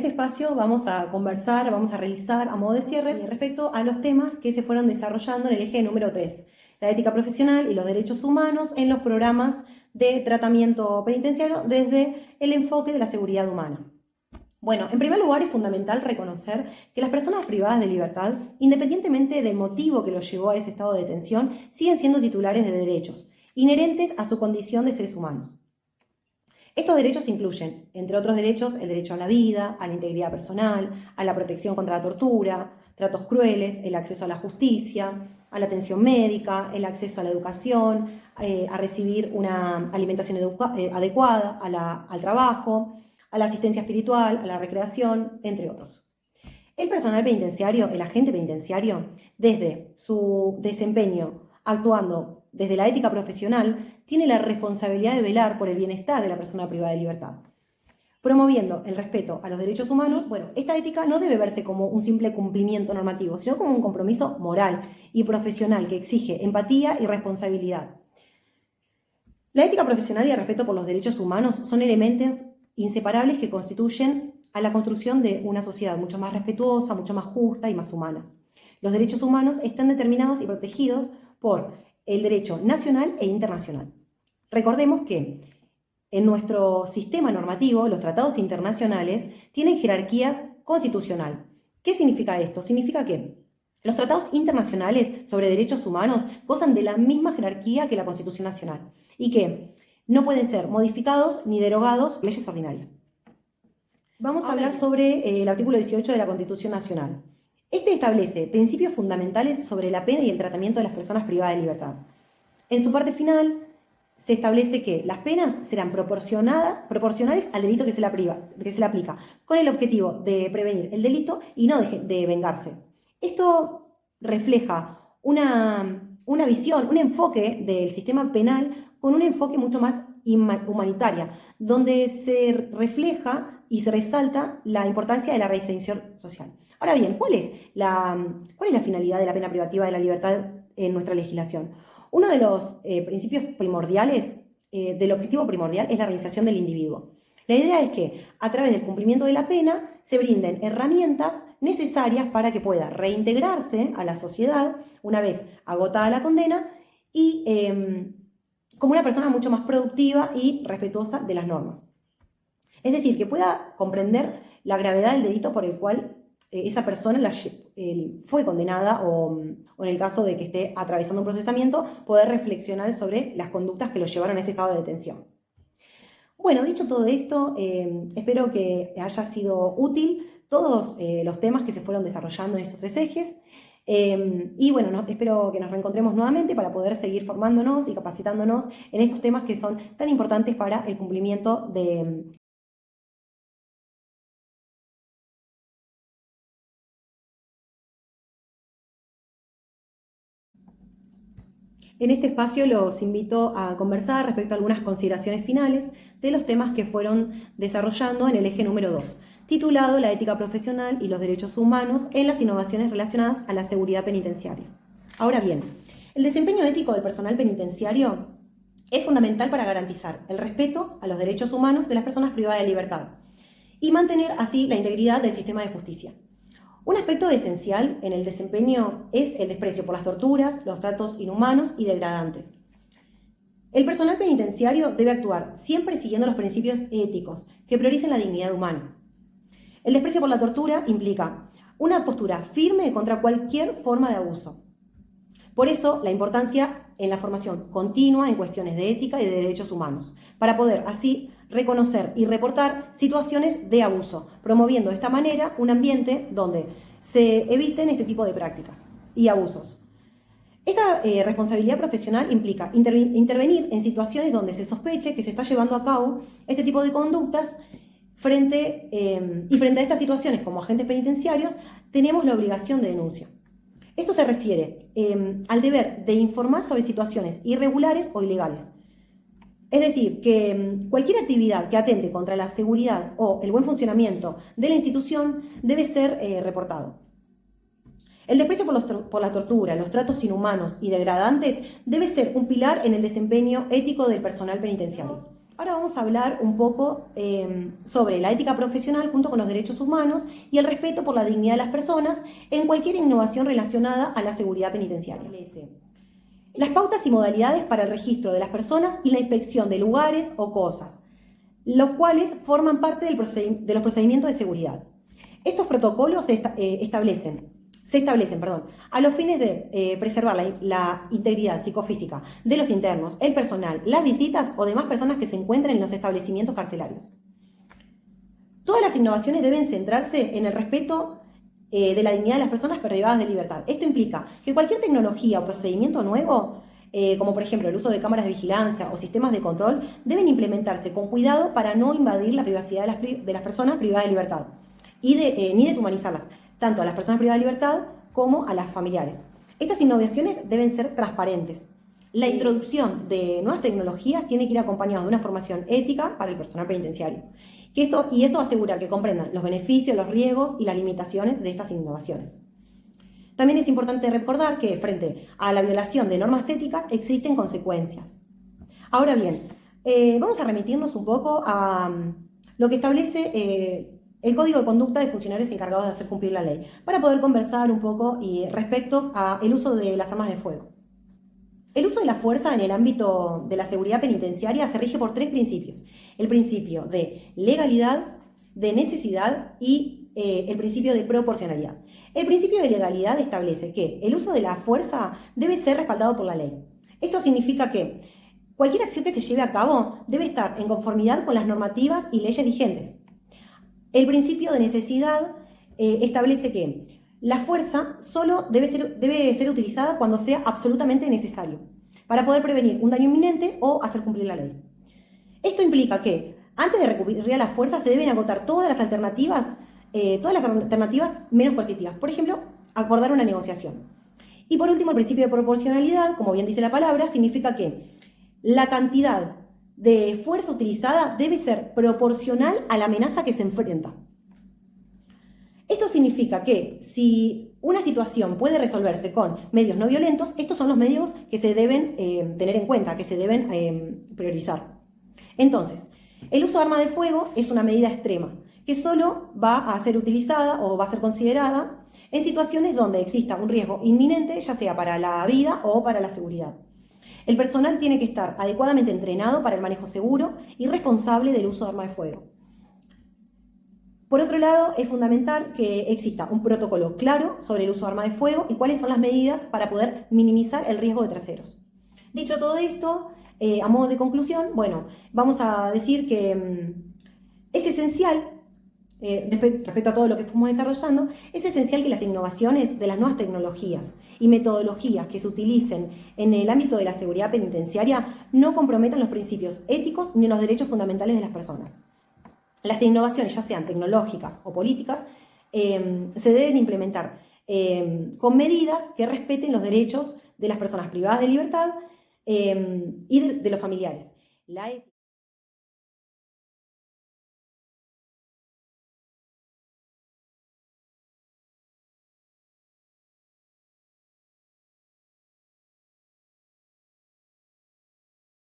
este espacio vamos a conversar, vamos a realizar a modo de cierre respecto a los temas que se fueron desarrollando en el eje número 3, la ética profesional y los derechos humanos en los programas de tratamiento penitenciario desde el enfoque de la seguridad humana. Bueno, en primer lugar es fundamental reconocer que las personas privadas de libertad, independientemente del motivo que los llevó a ese estado de detención, siguen siendo titulares de derechos inherentes a su condición de seres humanos. Estos derechos incluyen, entre otros derechos, el derecho a la vida, a la integridad personal, a la protección contra la tortura, tratos crueles, el acceso a la justicia, a la atención médica, el acceso a la educación, a recibir una alimentación adecuada, al trabajo, a la asistencia espiritual, a la recreación, entre otros. El personal penitenciario, el agente penitenciario, desde su desempeño actuando desde la ética profesional, tiene la responsabilidad de velar por el bienestar de la persona privada de libertad, promoviendo el respeto a los derechos humanos. Bueno, esta ética no debe verse como un simple cumplimiento normativo, sino como un compromiso moral y profesional que exige empatía y responsabilidad. La ética profesional y el respeto por los derechos humanos son elementos inseparables que constituyen a la construcción de una sociedad mucho más respetuosa, mucho más justa y más humana. Los derechos humanos están determinados y protegidos por el derecho nacional e internacional. Recordemos que en nuestro sistema normativo, los tratados internacionales tienen jerarquías constitucional. ¿Qué significa esto? Significa que los tratados internacionales sobre derechos humanos gozan de la misma jerarquía que la Constitución Nacional y que no pueden ser modificados ni derogados por leyes ordinarias. Vamos a hablar sobre el artículo 18 de la Constitución Nacional. Este establece principios fundamentales sobre la pena y el tratamiento de las personas privadas de libertad. En su parte final, se establece que las penas serán proporcionales al delito que se le aplica, con el objetivo de prevenir el delito y no de vengarse. Esto refleja una visión, un enfoque del sistema penal con un enfoque mucho más humanitario, donde se refleja y se resalta la importancia de la reinserción social. Ahora bien, ¿cuál es la finalidad de la pena privativa de la libertad en nuestra legislación? Uno de los principios primordiales, del objetivo primordial, es la reinserción del individuo. La idea es que a través del cumplimiento de la pena se brinden herramientas necesarias para que pueda reintegrarse a la sociedad una vez agotada la condena y como una persona mucho más productiva y respetuosa de las normas. Es decir, que pueda comprender la gravedad del delito por el cual esa persona fue condenada o en el caso de que esté atravesando un procesamiento, poder reflexionar sobre las conductas que lo llevaron a ese estado de detención. Bueno, dicho todo esto, espero que haya sido útil todos los temas que se fueron desarrollando en estos tres ejes. Y bueno, espero que nos reencontremos nuevamente para poder seguir formándonos y capacitándonos en estos temas que son tan importantes para el cumplimiento de En este espacio los invito a conversar respecto a algunas consideraciones finales de los temas que fueron desarrollando en el eje número 2, titulado La ética profesional y los derechos humanos en las innovaciones relacionadas a la seguridad penitenciaria. Ahora bien, el desempeño ético del personal penitenciario es fundamental para garantizar el respeto a los derechos humanos de las personas privadas de libertad y mantener así la integridad del sistema de justicia. Un aspecto esencial en el desempeño es el desprecio por las torturas, los tratos inhumanos y degradantes. El personal penitenciario debe actuar siempre siguiendo los principios éticos que prioricen la dignidad humana. El desprecio por la tortura implica una postura firme contra cualquier forma de abuso. Por eso, la importancia en la formación continua en cuestiones de ética y de derechos humanos, para poder así reconocer y reportar situaciones de abuso, promoviendo de esta manera un ambiente donde se eviten este tipo de prácticas y abusos. Esta responsabilidad profesional implica intervenir en situaciones donde se sospeche que se está llevando a cabo este tipo de conductas frente a estas situaciones como agentes penitenciarios tenemos la obligación de denuncia. Esto se refiere al deber de informar sobre situaciones irregulares o ilegales. Es decir, que cualquier actividad que atente contra la seguridad o el buen funcionamiento de la institución debe ser reportado. El desprecio por la tortura, los tratos inhumanos y degradantes debe ser un pilar en el desempeño ético del personal penitenciario. Ahora vamos a hablar un poco sobre la ética profesional junto con los derechos humanos y el respeto por la dignidad de las personas en cualquier innovación relacionada a la seguridad penitenciaria. Las pautas y modalidades para el registro de las personas y la inspección de lugares o cosas, los cuales forman parte de los procedimientos de seguridad. Estos protocolos se establecen a los fines de preservar la integridad psicofísica de los internos, el personal, las visitas o demás personas que se encuentren en los establecimientos carcelarios. Todas las innovaciones deben centrarse en el respeto de la dignidad de las personas privadas de libertad. Esto implica que cualquier tecnología o procedimiento nuevo, como por ejemplo el uso de cámaras de vigilancia o sistemas de control, deben implementarse con cuidado para no invadir la privacidad de las personas privadas de libertad ni deshumanizarlas, tanto a las personas privadas de libertad como a las familiares. Estas innovaciones deben ser transparentes. La introducción de nuevas tecnologías tiene que ir acompañada de una formación ética para el personal penitenciario. Y esto va a asegurar que comprendan los beneficios, los riesgos y las limitaciones de estas innovaciones. También es importante recordar que frente a la violación de normas éticas existen consecuencias. Ahora bien, vamos a remitirnos un poco a lo que establece el Código de Conducta de Funcionarios encargados de hacer cumplir la ley, para poder conversar un poco respecto al uso de las armas de fuego. El uso de la fuerza en el ámbito de la seguridad penitenciaria se rige por 3 principios. El principio de legalidad, de necesidad y el principio de proporcionalidad. El principio de legalidad establece que el uso de la fuerza debe ser respaldado por la ley. Esto significa que cualquier acción que se lleve a cabo debe estar en conformidad con las normativas y leyes vigentes. El principio de necesidad establece que la fuerza solo debe ser utilizada cuando sea absolutamente necesario, para poder prevenir un daño inminente o hacer cumplir la ley. Esto implica que antes de recurrir a la fuerza se deben agotar todas las alternativas menos coercitivas. Por ejemplo, acordar una negociación. Y por último, el principio de proporcionalidad, como bien dice la palabra, significa que la cantidad de fuerza utilizada debe ser proporcional a la amenaza que se enfrenta. Esto significa que si una situación puede resolverse con medios no violentos, estos son los medios que se deben tener en cuenta, que se deben priorizar. Entonces, el uso de arma de fuego es una medida extrema que solo va a ser utilizada o va a ser considerada en situaciones donde exista un riesgo inminente, ya sea para la vida o para la seguridad. El personal tiene que estar adecuadamente entrenado para el manejo seguro y responsable del uso de arma de fuego. Por otro lado, es fundamental que exista un protocolo claro sobre el uso de arma de fuego y cuáles son las medidas para poder minimizar el riesgo de terceros. Dicho todo esto, a modo de conclusión, vamos a decir que es esencial, respecto a todo lo que fuimos desarrollando, es esencial que las innovaciones de las nuevas tecnologías y metodologías que se utilicen en el ámbito de la seguridad penitenciaria no comprometan los principios éticos ni los derechos fundamentales de las personas. Las innovaciones, ya sean tecnológicas o políticas, se deben implementar con medidas que respeten los derechos de las personas privadas de libertad y de los familiares.